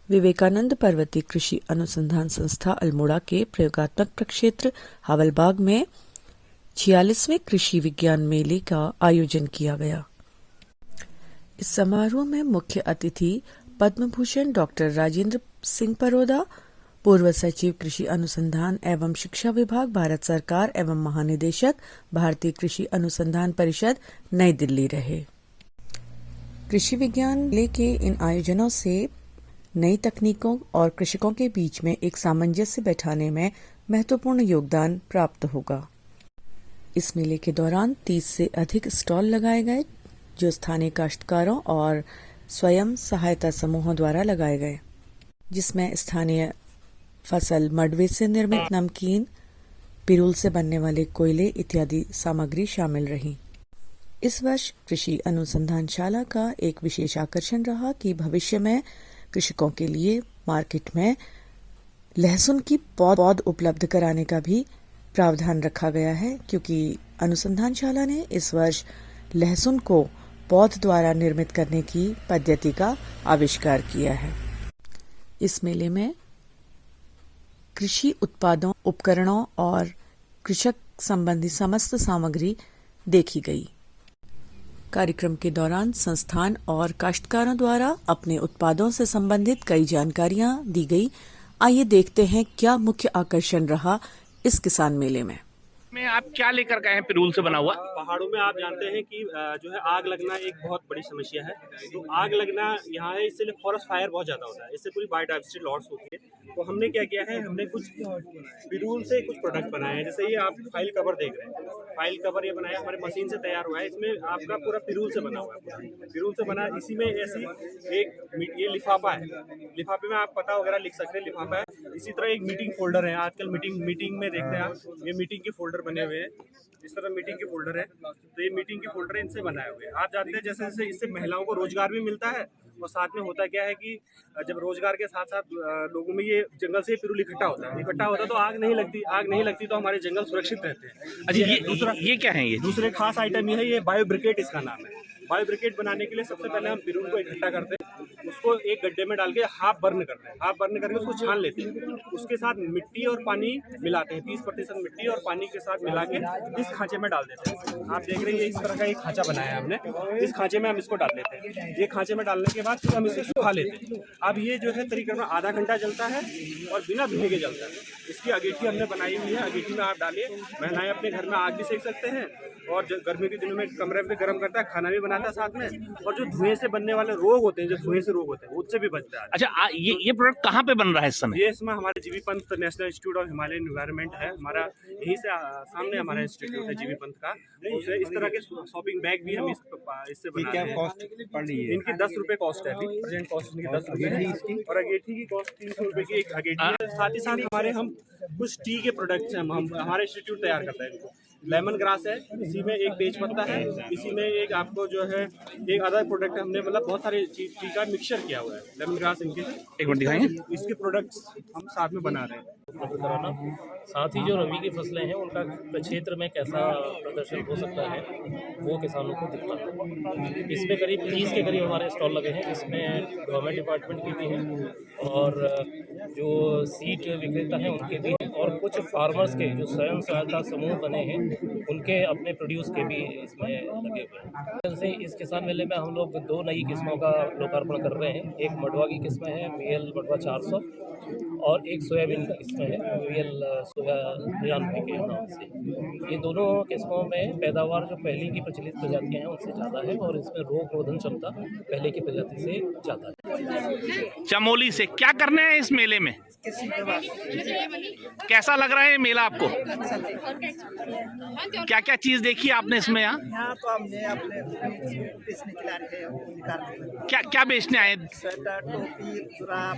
विवेकानंद पर्वतीय कृषि अनुसंधान संस्था अल्मोड़ा के प्रयोगात्मक प्रक्षेत्र हावलबाग में 46वें कृषि विज्ञान मेले का आयोजन किया गया। इस समारोह में मुख्य अतिथि पद्म भूषण डॉक्टर राजेंद्र सिंह परोदा, पूर्व सचिव कृषि अनुसंधान एवं शिक्षा विभाग भारत सरकार एवं महानिदेशक भारतीय कृषि अनुसंधान परिषद नई दिल्ली रहे। कृषि विज्ञान मेले के इन आयोजनों से नई तकनीकों और कृषकों के बीच में एक सामंजस्य बैठाने में महत्वपूर्ण योगदान प्राप्त होगा। इस मेले के दौरान 30 से अधिक स्टॉल लगाए गए, जो स्थानीय काश्तकारों और स्वयं सहायता समूहों द्वारा लगाए गए, जिसमें स्थानीय फसल, मडवे से निर्मित नमकीन, पिरूल से बनने वाले कोयले इत्यादि सामग्री शामिल रही। इस वर्ष कृषि अनुसंधानशाला का एक विशेष आकर्षण रहा कि भविष्य में कृषकों के लिए मार्केट में लहसुन की पौध उपलब्ध कराने का भी प्रावधान रखा गया है, क्योंकि अनुसंधानशाला ने इस वर्ष लहसुन को पौध द्वारा निर्मित करने की पद्धति का आविष्कार किया है। इस मेले में कृषि उत्पादों, उपकरणों और कृषक संबंधी समस्त सामग्री देखी गई। कार्यक्रम के दौरान संस्थान और काश्तकारों द्वारा अपने उत्पादों से संबंधित कई जानकारियां दी गई। आइए देखते हैं क्या मुख्य आकर्षण रहा इस किसान मेले में। आप क्या लेकर गए हैं पिरूल से बना हुआ? पहाड़ों में आप जानते हैं कि जो है आग लगना एक बहुत बड़ी समस्या है। तो आग लगना यहाँ है, इससे फॉरेस्ट फायर बहुत ज़्यादा होता है, इससे पूरी बायोडाइवर्सिटी लॉस होती है। तो हमने क्या किया है, हमने कुछ पिरूल से कुछ प्रोडक्ट बनाए हैं। जैसे ये आप फाइल कवर देख रहे हैं, फाइल कवर ये बनाया हमारे मशीन से तैयार हुआ है। इसमें आपका पूरा पिरूल से बना हुआ है, पिरूल से बना। इसी में ऐसी एक ये लिफाफा है, लिफाफे में आप पता वगैरह लिख सकते हैं, लिफाफा है। इसी तरह एक मीटिंग फोल्डर है, आजकल मीटिंग में देखते हैं आप, ये मीटिंग के फोल्डर बने हुए हैं। इस तरह मीटिंग के फोल्डर है, तो ये मीटिंग के फोल्डर इनसे बनाए हुए हैं। आप जानते हैं जैसे जैसे इससे महिलाओं को रोजगार भी मिलता है, और साथ में होता क्या है कि जब रोजगार के साथ साथ लोगों में ये जंगल से पिरूल इकट्ठा होता है तो आग नहीं लगती तो हमारे जंगल सुरक्षित रहते हैं। अच्छा, ये क्या है? ये दूसरे खास आइटम ये है, ये बायो ब्रिकेट इसका नाम है। बायो ब्रिकेट बनाने के लिए सबसे पहले हम पिरूल को इकट्ठा करते हैं, उसको एक गड्ढे में डाल के हाफ बर्न करते हैं, हाफ बर्न करके उसको छान लेते हैं। उसके साथ मिट्टी और पानी मिलाते हैं, 30% मिट्टी और पानी के साथ मिला के इस खांचे में डाल देते हैं। आप देख रहे हैं इस तरह का एक खांचा बनाया है हमने, इस खांचे में हम इसको डाल देते हैं। ये खांचे में डालने के बाद फिर हम इसे सुखा लेते हैं। अब ये जो है तरीके आधा घंटा जलता है और बिना भीगे जलता है। इसकी अगेठी हमने बनाई हुई है, अगेठी में आप डालिए, महिलाएं अपने घर में आग भी सेक सकते हैं, और गर्मी के दिनों में कमरे में गर्म करता है, खाना भी बनाता है साथ में, और जो धुएं से बनने वाले रोग होते हैं, जो धुएं से रोग होते हैं, उससे भी बचता है। अच्छा, ये प्रोडक्ट कहाँ पे बन रहा है इस समय? ये इसमें हमारे जीवी Pant national institute of Himalayan environment है हमारा, यहीं से सामने हमारा इंस्टीट्यूट है जीवी पंत का। उसे इस तरह के शॉपिंग बैग भी हम इससे बनाते हैं। कॉस्ट पड़ रही है इनकी 10 रुपए कॉस्ट है, अभी प्रेजेंट कॉस्ट इनकी 10 रुपए है, और अगेठी की कॉस्ट 300 रुपए की एक अगेठी है। साथ ही साथ हमारे हम कुछ टी के प्रोडक्ट्स हैं, हम हमारे इंस्टीट्यूट तैयार करता है इनको। लेमन ग्रास है, इसी में एक तेज पत्ता है, इसी में एक आपको जो है एक अदर प्रोडक्ट हमने मतलब बहुत सारे चीज का मिक्सचर किया हुआ है। लेमन ग्रास इनके एक मिनट दिखाएंगे, इसके प्रोडक्ट्स हम साथ में बना रहे हैं। साथ ही जो रबी की फसलें हैं उनका क्षेत्र में कैसा प्रदर्शन हो सकता है वो किसानों को दिखता है। इसमें करीब 30 के करीब हमारे स्टॉल लगे हैं, इसमें गवर्नमेंट डिपार्टमेंट के भी हैं और जो सीड विक्रेता हैं उनके भी हैं, और कुछ फार्मर्स के जो स्वयं सहायता समूह बने हैं उनके अपने प्रोड्यूस के भी इसमें लगे हुए हैं। जैसे इस किसान मेले में हम लोग 2 नई किस्मों का लोकार्पण कर रहे हैं। एक मडवा की किस्म है VL मडवा 400, और एक सोयाबीन का किस्म है VL सोया 93 के नाम से। ये दोनों किस्मों में पैदावार जो पहले की प्रचलित प्रजातियां हैं उनसे ज़्यादा है, और इसमें रोग रोधन क्षमता पहले की प्रजाति से ज़्यादा है। चमोली से क्या करने हैं इस मेले में? कैसा लग रहा है ये मेला आपको? क्या क्या चीज देखी आपने इसमें? यहाँ तो हमने अपने बेचने के लिए क्या क्या बेचने आए? स्वेटर, टोपी, जुराब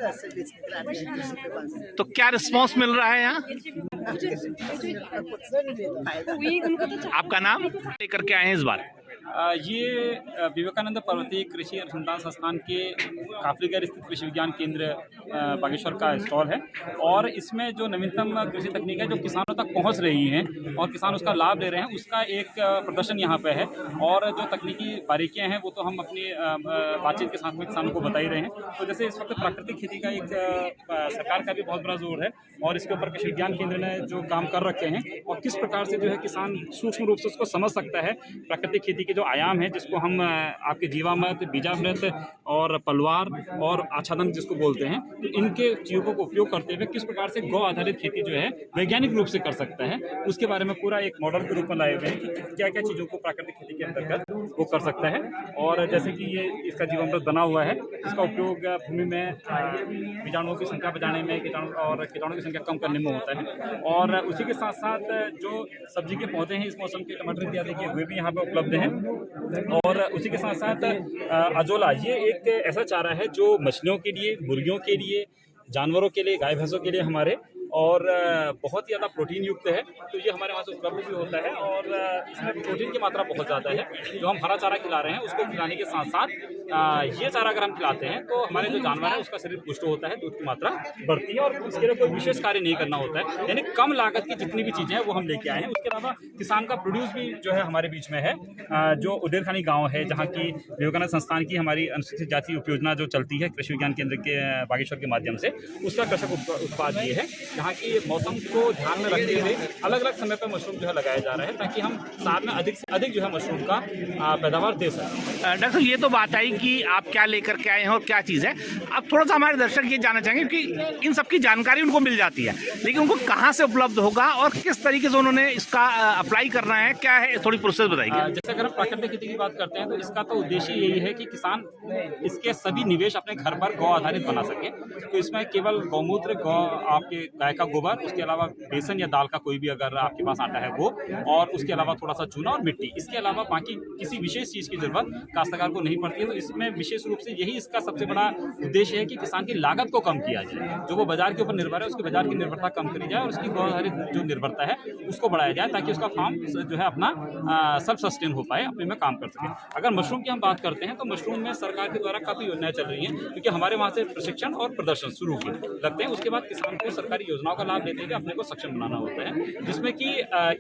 ऐसे बेचने के लिए। तो क्या रिस्पांस मिल रहा है यहाँ? कुछ आपका नाम लेकर के आए हैं इस बार? ये विवेकानंद पर्वतीय कृषि अनुसंधान संस्थान के काफलीगढ़ स्थित कृषि विज्ञान केंद्र बागेश्वर का स्टॉल है। और इसमें जो नवीनतम कृषि तकनीक है जो किसानों तक पहुंच रही हैं और किसान उसका लाभ ले रहे हैं, उसका एक प्रदर्शन यहाँ पे है। और जो तकनीकी बारीकियाँ हैं वो तो हम अपनी बातचीत के साथ में किसानों को बता ही रहे हैं। तो जैसे इस वक्त प्राकृतिक खेती का एक सरकार का भी बहुत बड़ा जोर है और इसके ऊपर कृषि विज्ञान केंद्र ने जो काम कर रखे हैं और किस प्रकार से जो है किसान सूक्ष्म रूप से उसको समझ सकता है। प्राकृतिक खेती के जो आयाम है जिसको हम आपके जीवामृत, बीजामृत और पलवार और आच्छादन जिसको बोलते हैं, तो इनके चीज़ों को उपयोग करते हुए किस प्रकार से गौ आधारित खेती जो है वैज्ञानिक रूप से कर सकता है, उसके बारे में पूरा एक मॉडल के रूप में लाए हुए हैं कि क्या क्या चीज़ों को प्राकृतिक खेती के अंतर्गत वो कर सकता है। और जैसे कि ये इसका जीवामृत बना हुआ है, इसका उपयोग भूमि में बीजाणुओं की संख्या बढ़ाने में, कीटाणुओं की संख्या कम करने में होता है। और उसी के साथ साथ जो सब्जी के पौधे हैं इस मौसम के, टमाटर इत्यादि के, वे भी यहाँ पर उपलब्ध हैं। और उसी के साथ साथ अजोला, ये एक ऐसा चारा है जो मछलियों के लिए, मुर्गियों के लिए, जानवरों के लिए, गाय भैंसों के लिए हमारे, और बहुत ही ज़्यादा प्रोटीन युक्त है। तो ये हमारे वहाँ से उपलब्ध भी होता है और इसमें प्रोटीन की मात्रा बहुत ज़्यादा है। जो हम हरा चारा खिला रहे हैं उसको खिलाने के साथ साथ ये चारा अगर हम खिलाते हैं तो हमारे जो जानवर है उसका शरीर पुष्ट होता है, दूध की मात्रा बढ़ती है और इसके लिए कोई विशेष कार्य नहीं करना होता है। यानी कम लागत की जितनी भी चीज़ें हैं वो हम लेके आए हैं। उसके अलावा किसान का प्रोड्यूस भी जो है हमारे बीच में है। जो उदेरखानी गाँव है जहाँ की विवेकानंद संस्थान की हमारी अनुसूचित जाति उपयोजना जो चलती है कृषि विज्ञान केंद्र के बागेश्वर के माध्यम से, उसका कृषक उत्पाद ये है जहाँ की मौसम को ध्यान में रखते हुए अलग अलग समय पर मशरूम जो है लगाया जा रहा है ताकि हम साल में अधिक से अधिक जो है मशरूम का पैदावार दे सकें। डॉक्टर साहब, ये तो बात आई कि आप क्या लेकर के आए हैं और क्या चीज़ है। अब थोड़ा सा हमारे दर्शक ये जानना चाहेंगे कि इन सब की जानकारी उनको मिल जाती है, लेकिन उनको कहाँ से उपलब्ध होगा और किस तरीके से उन्होंने इसका अप्लाई करना है, क्या है, थोड़ी प्रोसेस बताइए। जैसे अगर हम प्राकृतिक खेती की बात करते हैं तो इसका तो उद्देश्य यही है कि किसान इसके सभी निवेश अपने घर पर गौ आधारित बना सके। तो इसमें केवल गौमूत्र, आपके गाय का गोबर, उसके अलावा बेसन या दाल का कोई भी अगर आपके पास आटा है वो, और उसके अलावा थोड़ा सा चूना और मिट्टी, इसके अलावा बाकी किसी विशेष चीज़ की जरूरत काश्तकार को नहीं पड़ती है। तो इसमें विशेष रूप से यही इसका सबसे बड़ा उद्देश्य है कि किसान की लागत को कम किया जाए। जो वो बाजार के ऊपर निर्भर है उसकी बाजार की निर्भरता कम करी जाए और उसकी गौ आधारित जो निर्भरता है उसको बढ़ाया जाए ताकि उसका फार्म जो है अपना सेल्फ सस्टेन हो पाए, अपने में काम कर सके। अगर मशरूम की हम बात करते हैं तो मशरूम में सरकार के द्वारा काफ़ी योजनाएं चल रही हैं क्योंकि हमारे वहाँ से प्रशिक्षण और प्रदर्शन शुरू किए लगते हैं। उसके बाद किसान को सरकारी योजनाओं का लाभ लेते हुए अपने को सक्षम बनाना होता है, जिसमें कि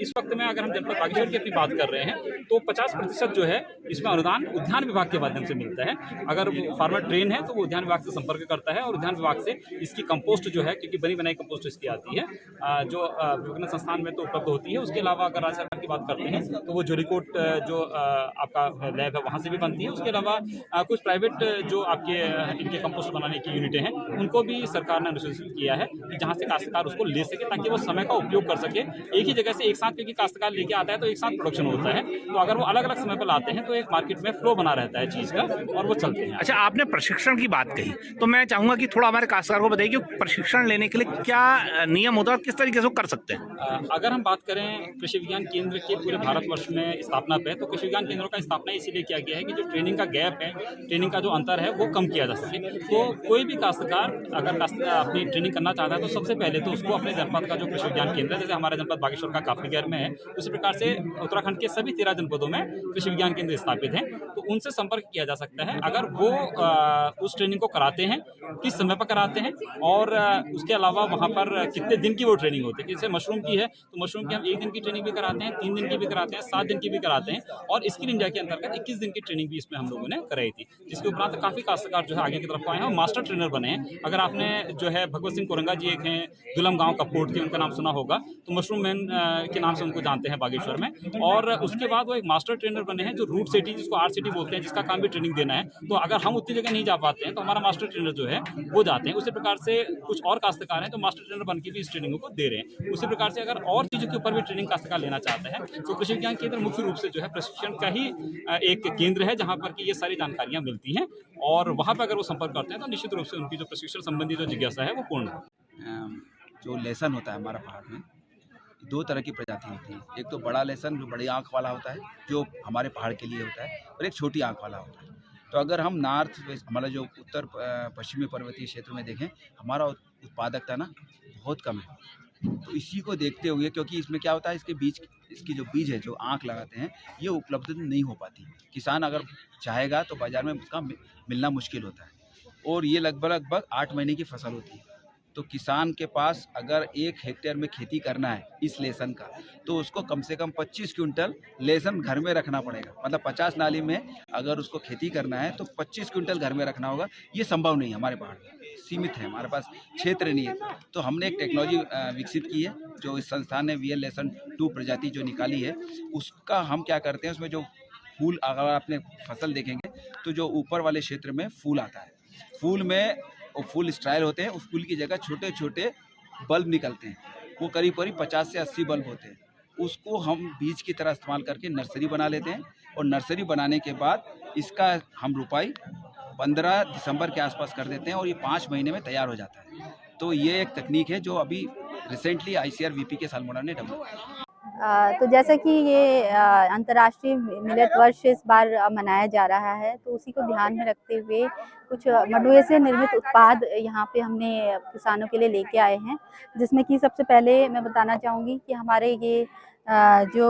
इस वक्त में अगर हम जनपद बागेश्वर की अपनी बात कर रहे हैं तो 50% जो है इसमें अनुदान उद्यान विभाग के माध्यम से मिलता है। अगर फार्मर ट्रेन है तो वो उद्यान विभाग से संपर्क करता है और उद्यान विभाग से इसकी कंपोस्ट जो है, क्योंकि बनी बनाई कंपोस्ट इसकी आती है जो विवेकानंद संस्थान में तो उपलब्ध होती है। उसके अलावा अगर राज्य सरकार की बात करते हैं तो वो जोरीकोट जो आपका लैब है वहाँ से भी बनती है। उसके अलावा कुछ प्राइवेट जो आपके इनके कंपोस्ट बनाने की यूनिटें हैं उनको भी सरकार ने अनुशंसित किया है कि जहाँ से काश्तकार उसको ले सके ताकि वो समय का उपयोग कर सके। एक ही जगह से एक साथ क्योंकि काश्तकार लेके आता है तो एक साथ प्रोडक्शन होता है, तो अगर वो अलग अलग समय पर लाते हैं तो एक मार्केट में फ्लो बना रहता है चीज़ का और वो चलते हैं। अच्छा, आपने प्रशिक्षण की बात कही तो मैं चाहूँगा कि थोड़ा हमारे काश्तकार को बताइए कि प्रशिक्षण लेने के लिए क्या नियम होता है और किस तरीके से कर सकते हैं। अगर हम बात करें कृषि विज्ञान केंद्र के पूरे भारतवर्ष में स्थापना पे, तो कृषि विज्ञान केंद्रों का स्थापना इसीलिए किया गया है कि जो ट्रेनिंग का गैप है, ट्रेनिंग का जो अंतर है वो कम किया जा सके। तो कोई भी काश्तकार अगर अपनी ट्रेनिंग करना चाहता है तो सबसे पहले तो उसको अपने जनपद का जो कृषि विज्ञान केंद्र है, जैसे हमारा जनपद बागेश्वर का काफलीगढ़ में है, उसी प्रकार से उत्तराखंड के सभी 13 जनपदों में कृषि विज्ञान केंद्र स्थापित हैं, तो उनसे संपर्क किया जा सकता है। अगर वो उस ट्रेनिंग को कराते हैं, किस समय पर कराते हैं और उसके अलावा वहाँ पर कितने दिन की वो ट्रेनिंग होती है। जैसे मशरूम की है तो मशरूम की हम 1 दिन की ट्रेनिंग भी कराते हैं, 3 दिन की भी कराते हैं, 7 दिन की भी कराते हैं और स्किल इंडिया के अंतर्गत 21 दिन की ट्रेनिंग भी इसमें हम लोगों ने कराई थी, जिसके उपरांत काफ़ी काश्तकार जो है आगे की तरफ आए हैं और मास्टर ट्रेनर बने हैं। अगर आपने जो है भगवत सिंह कोरंगा जी एक हैं दुलम गाँव कपकोट के, उनका नाम सुना होगा, तो मशरूम मैन के नाम से उनको जानते हैं बागेश्वर में। और उसके बाद वो एक मास्टर ट्रेनर बने हैं जो रूट सिटी, जिसको आर सिटी बोलते हैं, जिसका काम भी ट्रेनिंग देना है। तो अगर हम उतनी जगह नहीं जा पाते हैं तो हमारा मास्टर ट्रेनर जो है वो जाते हैं। उसी प्रकार से कुछ और काश्तकार हैं तो मास्टर ट्रेनर बन के भी इस ट्रेनिंग को दे रहे हैं। उसी प्रकार से अगर और चीज़ों के ऊपर भी ट्रेनिंग काश्तकार लेना चाहते हैं तो कृषि विज्ञान केंद्र मुख्य रूप से जो है प्रशिक्षण का ही एक केंद्र है जहाँ पर कि ये सारी जानकारियाँ मिलती हैं और वहाँ पर अगर वो संपर्क करते हैं तो निश्चित रूप से उनकी जो प्रशिक्षण संबंधी जो जिज्ञासा है वो पूर्ण हो। जो लेसन होता है हमारा पहाड़ में, 2 तरह की प्रजाति होती है। एक तो बड़ा लेसन जो बड़ी आँख वाला होता है जो हमारे पहाड़ के लिए होता है, और एक छोटी आँख वाला होता है। तो अगर हम नॉर्थ वेस्ट, हमारा जो उत्तर पश्चिमी पर्वतीय क्षेत्र में देखें, हमारा उत्पादकता ना बहुत कम है। तो इसी को देखते हुए, क्योंकि इसमें क्या होता है, इसकी जो बीज है, जो आँख लगाते हैं, ये उपलब्ध नहीं हो पाती। किसान अगर चाहेगा तो बाज़ार में उसका मिलना मुश्किल होता है, और ये लगभग 8 महीने की फसल होती है। तो किसान के पास अगर 1 हेक्टेयर में खेती करना है इस लहसुन का, तो उसको कम से कम 25 क्विंटल लहसुन घर में रखना पड़ेगा। मतलब 50 नाली में अगर उसको खेती करना है तो 25 क्विंटल घर में रखना होगा। ये संभव नहीं है, हमारे पहाड़ में सीमित है, हमारे पास क्षेत्र नहीं है। तो हमने एक टेक्नोलॉजी विकसित की है, जो इस संस्थान ने VL लेसन 2 प्रजाति जो निकाली है, उसका हम क्या करते हैं, उसमें जो फूल, अगर आपने फसल देखेंगे तो जो ऊपर वाले क्षेत्र में फूल आता है, फूल में वो फूल स्ट्राइल होते हैं, उस फूल की जगह छोटे छोटे बल्ब निकलते हैं, वो करीब 50 से 80 बल्ब होते हैं। उसको हम बीज की तरह इस्तेमाल करके नर्सरी बना लेते हैं, और नर्सरी बनाने के बाद इसका हम रोपाई 15 दिसंबर के आसपास कर देते हैं, और ये 5 महीने में तैयार हो जाता है। तो ये एक तकनीक है जो अभी रिसेंटली ICAR-VP के सालमोड़ा ने डेवलप की। तो जैसा कि ये अंतर्राष्ट्रीय मिलेट वर्ष इस बार मनाया जा रहा है, तो उसी को ध्यान में रखते हुए कुछ मंडुए से निर्मित उत्पाद यहाँ पे हमने किसानों के लिए लेके आए हैं, जिसमें कि सबसे पहले मैं बताना चाहूँगी कि हमारे ये जो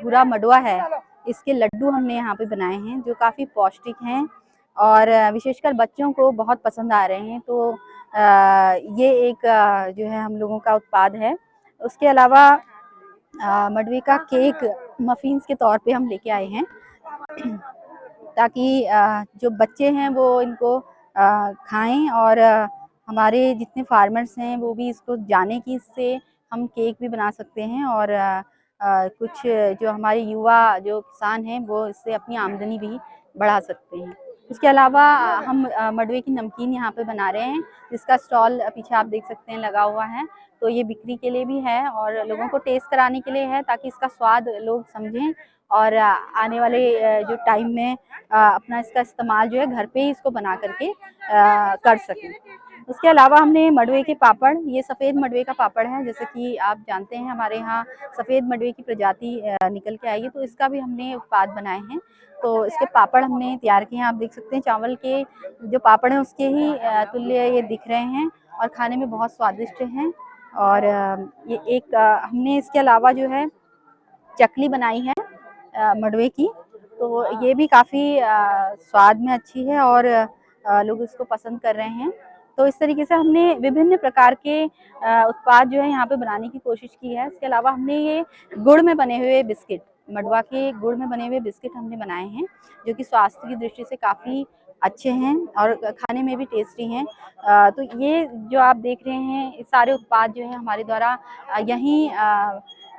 भूरा मंडुआ है, इसके लड्डू हमने यहाँ पे बनाए हैं, जो काफ़ी पौष्टिक हैं और विशेषकर बच्चों को बहुत पसंद आ रहे हैं। तो ये एक जो है हम लोगों का उत्पाद है। उसके अलावा मंडुए का केक मफ़िन्स के तौर पे हम लेके आए हैं ताकि जो बच्चे हैं वो इनको खाएं, और हमारे जितने फार्मर्स हैं वो भी इसको जाने कि इससे हम केक भी बना सकते हैं, और कुछ जो हमारे युवा जो किसान हैं वो इससे अपनी आमदनी भी बढ़ा सकते हैं। उसके अलावा हम मंडुए की नमकीन यहाँ पे बना रहे हैं, जिसका स्टॉल पीछे आप देख सकते हैं लगा हुआ है। तो ये बिक्री के लिए भी है और लोगों को टेस्ट कराने के लिए है, ताकि इसका स्वाद लोग समझें और आने वाले जो टाइम में अपना इसका इस्तेमाल जो है घर पे ही इसको बना करके कर सकें। उसके अलावा हमने मंडुए के पापड़, ये सफ़ेद मंडुए का पापड़ है, जैसे कि आप जानते हैं हमारे यहाँ सफ़ेद मंडुए की प्रजाति निकल के आई है, तो इसका भी हमने उत्पाद बनाए हैं। तो इसके पापड़ हमने तैयार किए हैं, आप देख सकते हैं चावल के जो पापड़ हैं उसके ही तुल्य ये दिख रहे हैं और खाने में बहुत स्वादिष्ट हैं। और ये एक हमने इसके अलावा जो है चकली बनाई है मंडुए की, तो ये भी काफ़ी स्वाद में अच्छी है और लोग इसको पसंद कर रहे हैं। तो इस तरीके से हमने विभिन्न प्रकार के उत्पाद जो है यहाँ पे बनाने की कोशिश की है। इसके अलावा हमने ये गुड़ में बने हुए बिस्किट, मंडुआ के गुड़ में बने हुए बिस्किट हमने बनाए हैं, जो कि स्वास्थ्य की दृष्टि से काफ़ी अच्छे हैं और खाने में भी टेस्टी हैं। तो ये जो आप देख रहे हैं, ये सारे उत्पाद जो है हमारे द्वारा यहीं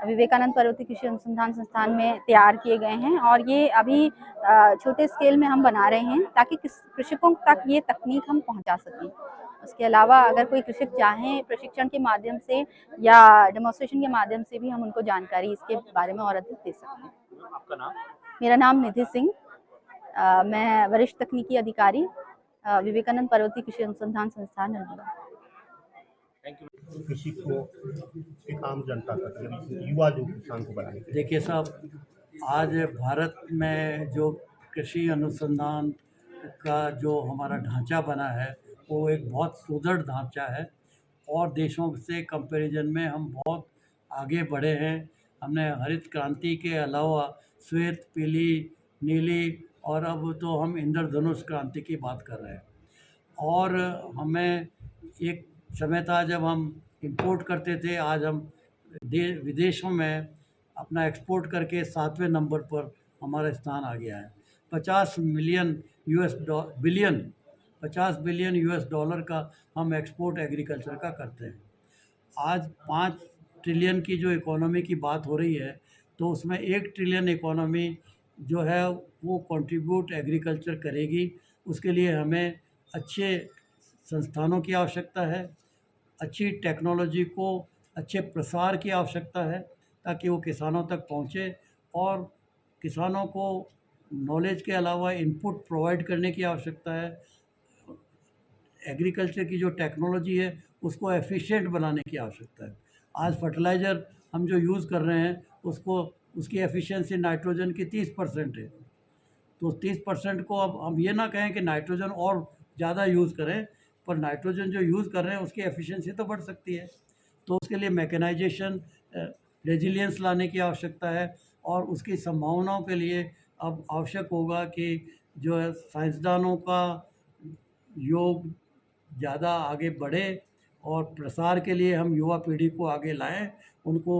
विवेकानंद पर्वतीय कृषि अनुसंधान संस्थान में तैयार किए गए हैं, और ये अभी छोटे स्केल में हम बना रहे हैं ताकि कृषकों तक ये तकनीक हम पहुंचा सकें। उसके अलावा अगर कोई कृषक चाहें प्रशिक्षण के माध्यम से या डेमोन्स्ट्रेशन के माध्यम से भी हम उनको जानकारी इसके बारे में और अधिक दे सकते हैं। आपका नाम? मेरा नाम निधि सिंह, मैं वरिष्ठ तकनीकी अधिकारी विवेकानंद पर्वतीय कृषि अनुसंधान संस्थान अल्मोड़ा। कृषि को एक आम जनता तक, युवा जो किसान को बनाने के लिए। देखिए साहब, आज भारत में जो कृषि अनुसंधान का जो हमारा ढांचा बना है वो एक बहुत सुदृढ़ ढांचा है, और देशों से कंपैरिजन में हम बहुत आगे बढ़े हैं। हमने हरित क्रांति के अलावा श्वेत, पीली, नीली और अब तो हम इंद्रधनुष क्रांति की बात कर रहे हैं। और हमें एक समय था जब हम इंपोर्ट करते थे, आज हम विदेशों में अपना एक्सपोर्ट करके 7वें नंबर पर हमारा स्थान आ गया है। 50 बिलियन US डॉलर का हम एक्सपोर्ट एग्रीकल्चर का करते हैं। आज 5 ट्रिलियन की जो इकोनॉमी की बात हो रही है, तो उसमें 1 ट्रिलियन इकोनॉमी जो है वो कंट्रीब्यूट एग्रीकल्चर करेगी। उसके लिए हमें अच्छे संस्थानों की आवश्यकता है, अच्छी टेक्नोलॉजी को अच्छे प्रसार की आवश्यकता है, ताकि वो किसानों तक पहुँचे, और किसानों को नॉलेज के अलावा इनपुट प्रोवाइड करने की आवश्यकता है। एग्रीकल्चर की जो टेक्नोलॉजी है उसको एफिशिएंट बनाने की आवश्यकता है। आज फर्टिलाइज़र हम जो यूज़ कर रहे हैं उसकी एफिशिएंसी नाइट्रोजन की 30% है। तो 30% को अब हम ये ना कहें कि नाइट्रोजन और ज़्यादा यूज़ करें, पर नाइट्रोजन जो यूज़ कर रहे हैं उसकी एफिशिएंसी तो बढ़ सकती है। तो उसके लिए मैकेनाइजेशन, रेजिलियंस लाने की आवश्यकता है और उसकी संभावनाओं के लिए अब आवश्यक होगा कि जो है साइंसदानों का योग ज़्यादा आगे बढ़े और प्रसार के लिए हम युवा पीढ़ी को आगे लाएं, उनको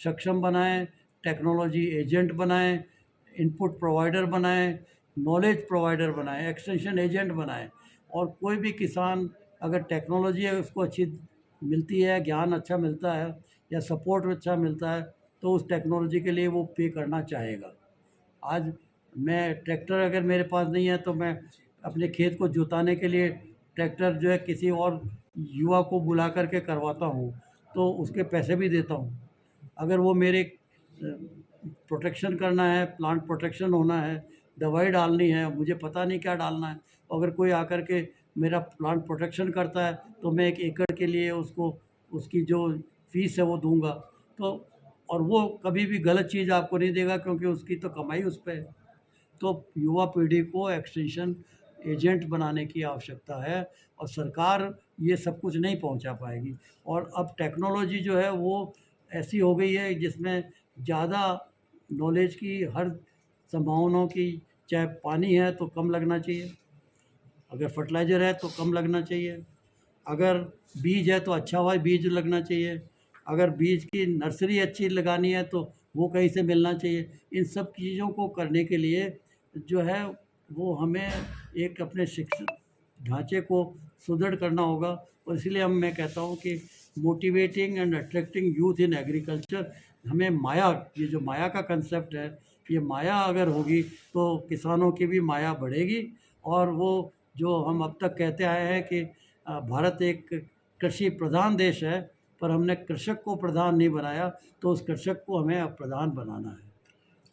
सक्षम बनाएं, टेक्नोलॉजी एजेंट बनाएं, इनपुट प्रोवाइडर बनाएं, नॉलेज प्रोवाइडर बनाएं, एक्सटेंशन एजेंट बनाएं। और कोई भी किसान अगर टेक्नोलॉजी है उसको अच्छी मिलती है, ज्ञान अच्छा मिलता है या सपोर्ट अच्छा मिलता है, तो उस टेक्नोलॉजी के लिए वो पे करना चाहेगा। आज मैं ट्रैक्टर अगर मेरे पास नहीं है तो मैं अपने खेत को जोताने के लिए ट्रैक्टर जो है किसी और युवा को बुला करके करवाता हूँ, तो उसके पैसे भी देता हूँ। अगर वो मेरे प्रोटेक्शन करना है, प्लांट प्रोटेक्शन होना है, दवाई डालनी है, मुझे पता नहीं क्या डालना है, अगर कोई आकर के मेरा प्लांट प्रोटेक्शन करता है तो मैं 1 एकड़ के लिए उसको उसकी जो फीस है वो दूंगा। तो और वो कभी भी गलत चीज़ आपको नहीं देगा क्योंकि उसकी तो कमाई उस पर है। तो युवा पीढ़ी को एक्सटेंशन एजेंट बनाने की आवश्यकता है और सरकार ये सब कुछ नहीं पहुंचा पाएगी। और अब टेक्नोलॉजी जो है वो ऐसी हो गई है जिसमें ज़्यादा नॉलेज की हर संभावनाओं की, चाहे पानी है तो कम लगना चाहिए, अगर फर्टिलाइज़र है तो कम लगना चाहिए, अगर बीज है तो अच्छा हुआ बीज लगना चाहिए, अगर बीज की नर्सरी अच्छी लगानी है तो वो कहीं से मिलना चाहिए। इन सब चीज़ों को करने के लिए जो है वो हमें एक अपने शिक्षा ढांचे को सुदृढ़ करना होगा। और इसलिए मैं कहता हूँ कि motivating and attracting youth in agriculture, हमें माया, ये जो माया का कंसेप्ट है, ये माया अगर होगी तो किसानों की भी माया बढ़ेगी। और वो जो हम अब तक कहते आए हैं कि भारत एक कृषि प्रधान देश है, पर हमने कृषक को प्रधान नहीं बनाया, तो उस कृषक को हमें अब प्रधान बनाना है।